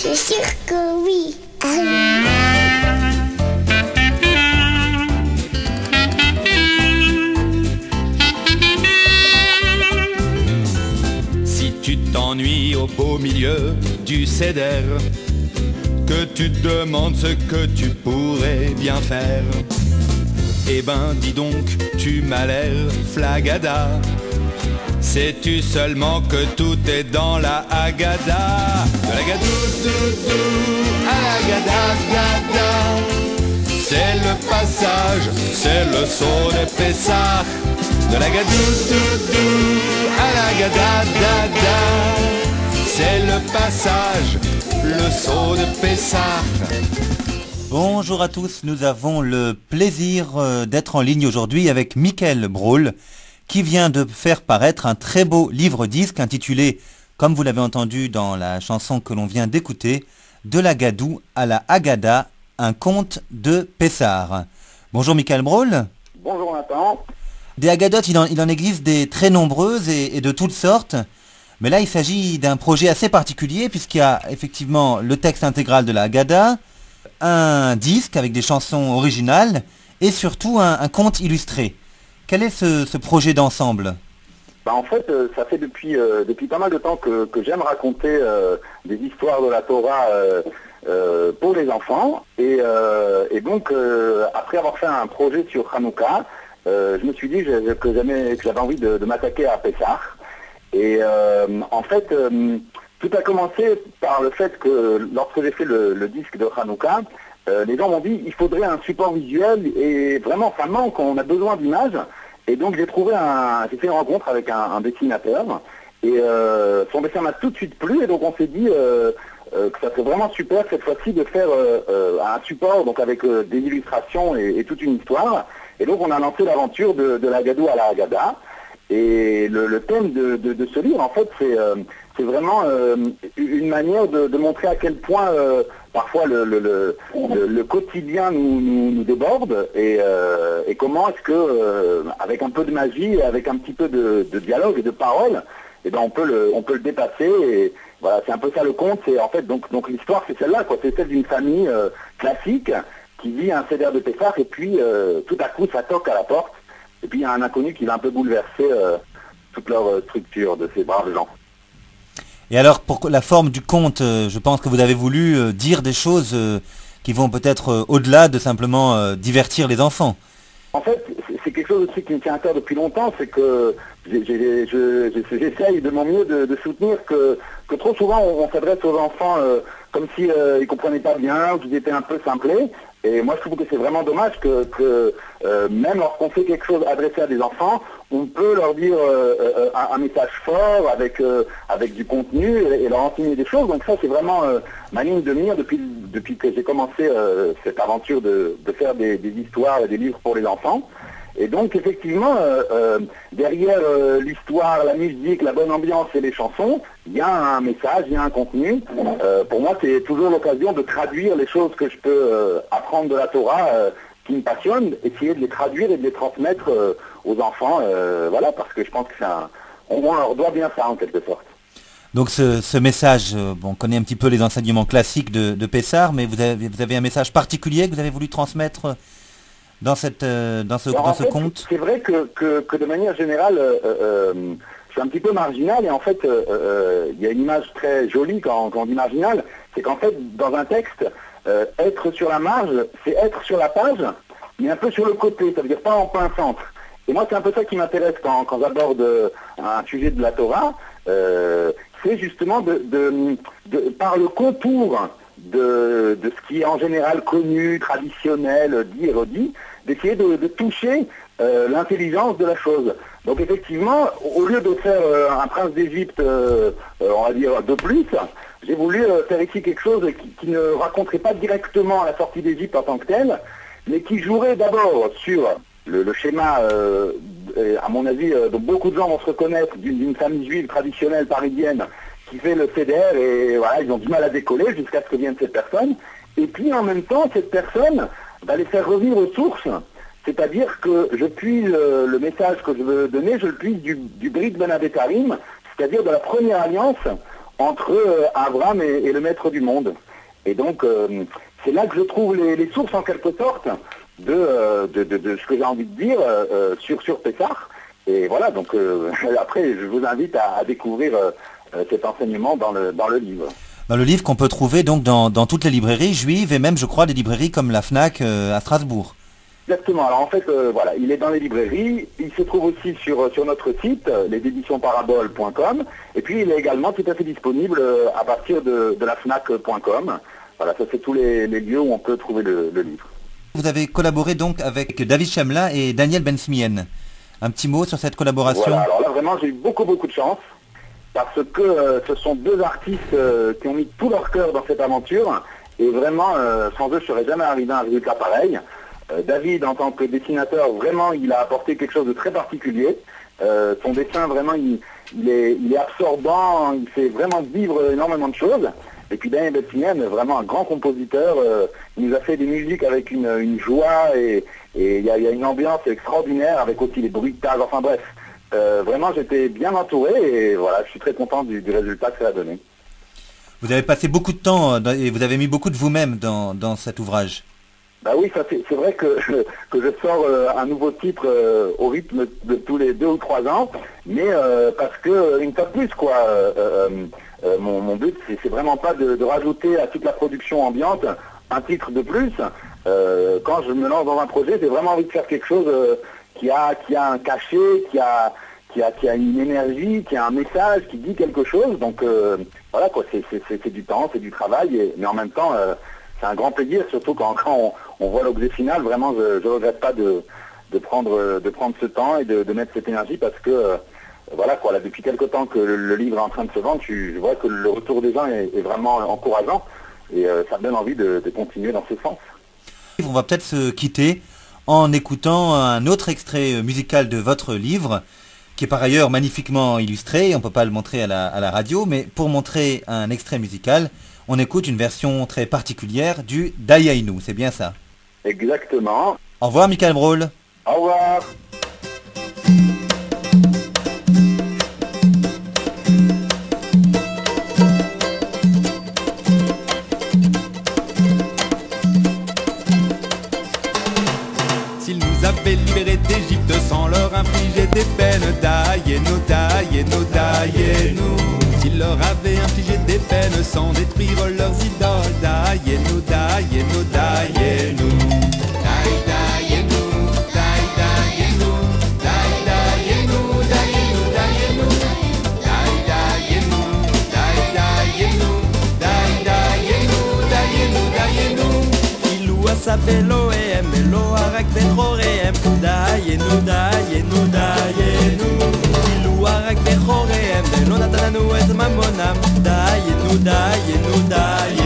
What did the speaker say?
C'est sûr que oui. Si tu t'ennuies au beau milieu du céder, que tu te demandes ce que tu pourrais bien faire, eh ben dis donc, tu m'as l'air flagada. Sais-tu seulement que tout est dans la Haggadah? De la gadou, à la gada. C'est le passage, c'est le saut de Pessah. De la gadou, à la gada. C'est le passage, le saut de Pessah. Bonjour à tous, nous avons le plaisir d'être en ligne aujourd'hui avec Michael Braul, qui vient de faire paraître un très beau livre-disque intitulé, comme vous l'avez entendu dans la chanson que l'on vient d'écouter, De la Gadoue à la Haggadah, un conte de Pessah. Bonjour Michael Braul. Bonjour Nathan. Des Haggadot, il en existe des très nombreuses et de toutes sortes, mais là il s'agit d'un projet assez particulier puisqu'il y a effectivement le texte intégral de la Haggadah, un disque avec des chansons originales et surtout un conte illustré. Quel est ce projet d'ensemble? En fait, ça fait depuis pas mal de temps que j'aime raconter des histoires de la Torah pour les enfants. Et donc, après avoir fait un projet sur Hanouka, je me suis dit que j'avais envie de m'attaquer à Pessah. Et en fait, tout a commencé par le fait que lorsque j'ai fait le disque de Hanouka, les gens m'ont dit il faudrait un support visuel et vraiment ça manque, on a besoin d'images. Et donc j'ai fait une rencontre avec un dessinateur et son dessin m'a tout de suite plu et donc on s'est dit que ça serait vraiment super cette fois-ci de faire un support donc avec des illustrations et toute une histoire. Et donc on a lancé l'aventure de la Gadoue à la Haggadah. Et le thème de ce livre en fait c'est vraiment une manière de montrer à quel point parfois le quotidien nous déborde et comment est-ce que avec un peu de magie, avec un petit peu de dialogue et de parole, et ben on peut le dépasser. Et voilà, c'est un peu ça le conte. C'est en fait donc l'histoire c'est celle-là quoi. C'est celle d'une famille classique qui vit un seder de Pessah et puis tout à coup ça toque à la porte et puis il y a un inconnu qui va un peu bouleverser toute leur structure de ces braves gens. Et alors, pour la forme du conte, je pense que vous avez voulu dire des choses qui vont peut-être au-delà de simplement divertir les enfants. En fait, c'est quelque chose aussi qui me tient à cœur depuis longtemps, c'est que j'essaye de mon mieux de soutenir que trop souvent on s'adresse aux enfants comme si ils comprenaient pas bien, qu'ils étaient un peu simplés. Et moi je trouve que c'est vraiment dommage que même lorsqu'on fait quelque chose adressé à des enfants, on peut leur dire un message fort avec du contenu et leur enseigner des choses. Donc ça c'est vraiment ma ligne de mire depuis que j'ai commencé cette aventure de faire des histoires et des livres pour les enfants. Et donc effectivement, derrière l'histoire, la musique, la bonne ambiance et les chansons, il y a un message, il y a un contenu. Pour moi, c'est toujours l'occasion de traduire les choses que je peux apprendre de la Torah qui me passionnent, essayer de les traduire et de les transmettre aux enfants, voilà, parce que je pense que on leur doit bien ça en quelque sorte. Donc ce message, on connaît un petit peu les enseignements classiques de Pessah, mais vous avez un message particulier que vous avez voulu transmettre dans ce conte? C'est vrai que de manière générale, je suis un petit peu marginal et en fait, il y a une image très jolie quand on dit marginal, c'est qu'en fait, dans un texte, être sur la marge, c'est être sur la page, mais un peu sur le côté, ça veut dire pas en plein centre. Et moi, c'est un peu ça qui m'intéresse quand j'aborde un sujet de la Torah, c'est justement par le contour de ce qui est en général connu, traditionnel, dit et redit, d'essayer de toucher l'intelligence de la chose. Donc effectivement, au lieu de faire un prince d'Égypte, on va dire, de plus, j'ai voulu faire ici quelque chose qui ne raconterait pas directement la sortie d'Égypte en tant que telle, mais qui jouerait d'abord sur le schéma, à mon avis, dont beaucoup de gens vont se reconnaître, d'une famille juive traditionnelle parisienne qui fait le CDR et voilà, ils ont du mal à décoller jusqu'à ce que vienne cette personne. Et puis en même temps, cette personne va les faire revenir aux sources, c'est-à-dire que je puise le message que je veux donner, je le puise du Brit Ben Abetarim, c'est-à-dire de la première alliance entre Abraham et le maître du monde. Et donc, c'est là que je trouve les sources, en quelque sorte, de ce que j'ai envie de dire sur Pessah. Et voilà, donc après, je vous invite à découvrir cet enseignement dans le livre. Dans le livre qu'on peut trouver donc dans toutes les librairies juives et même, je crois, des librairies comme la Fnac à Strasbourg. Exactement. Alors en fait, voilà, il est dans les librairies. Il se trouve aussi sur notre site, leséditionsparabole.com. Et puis, il est également tout à fait disponible à partir de la Fnac.com. Voilà, ça c'est tous les lieux où on peut trouver le livre. Vous avez collaboré donc avec David Chamla et Daniel Ben-Smien. Un petit mot sur cette collaboration? Voilà, alors là vraiment j'ai eu beaucoup de chance parce que ce sont deux artistes qui ont mis tout leur cœur dans cette aventure et vraiment sans eux je ne serais jamais arrivé à un résultat pareil. David en tant que dessinateur vraiment il a apporté quelque chose de très particulier. Son dessin vraiment il est absorbant, il fait vraiment vivre énormément de choses. Et puis Daniel Ben-Smien, vraiment un grand compositeur, il nous a fait des musiques avec une joie et il y a une ambiance extraordinaire avec aussi les bruitages, enfin bref. Vraiment j'étais bien entouré et voilà, je suis très content du résultat que ça a donné. Vous avez passé beaucoup de temps et vous avez mis beaucoup de vous-même dans cet ouvrage. Bah oui, ça c'est vrai que je sors un nouveau titre au rythme de tous les 2 ou 3 ans, mais parce que une fois de plus quoi, mon but c'est vraiment pas de rajouter à toute la production ambiante un titre de plus. Quand je me lance dans un projet, j'ai vraiment envie de faire quelque chose qui a un cachet, qui a une énergie, qui a un message, qui dit quelque chose. Donc voilà quoi, c'est du temps, c'est du travail, mais en même temps c'est un grand plaisir, surtout quand on voit l'objet final. Vraiment, je ne regrette pas de prendre ce temps et de mettre cette énergie parce que voilà quoi, là, depuis quelque temps que le livre est en train de se vendre, je vois que le retour des gens est vraiment encourageant et ça me donne envie de continuer dans ce sens. On va peut-être se quitter en écoutant un autre extrait musical de votre livre, qui est par ailleurs magnifiquement illustré. On ne peut pas le montrer à la radio, mais pour montrer un extrait musical, on écoute une version très particulière du Dayenu, c'est bien ça? Exactement. Au revoir Michael Brault. Au revoir. S'ils nous avaient libérés d'Égypte sans leur infliger des peines, Dayenu, Dayenu, Dayenu. S'ils leur avaient infligé des peines sans détruire leurs idoles, Dayenu, Dayenu, Dayenu. Dayenu, Dayenu, Dayenu, Dayenu, Dayenu. Dayenu, Dayenu, Dayenu, Dayenu, Dayenu. Ilou asaf Elohem, Eloharak bechorehem, Dayenu, Dayenu, Dayenu. Ilou harak bechorehem, Elo natananu et mamonam, Dayenu, Dayenu, Dayenu.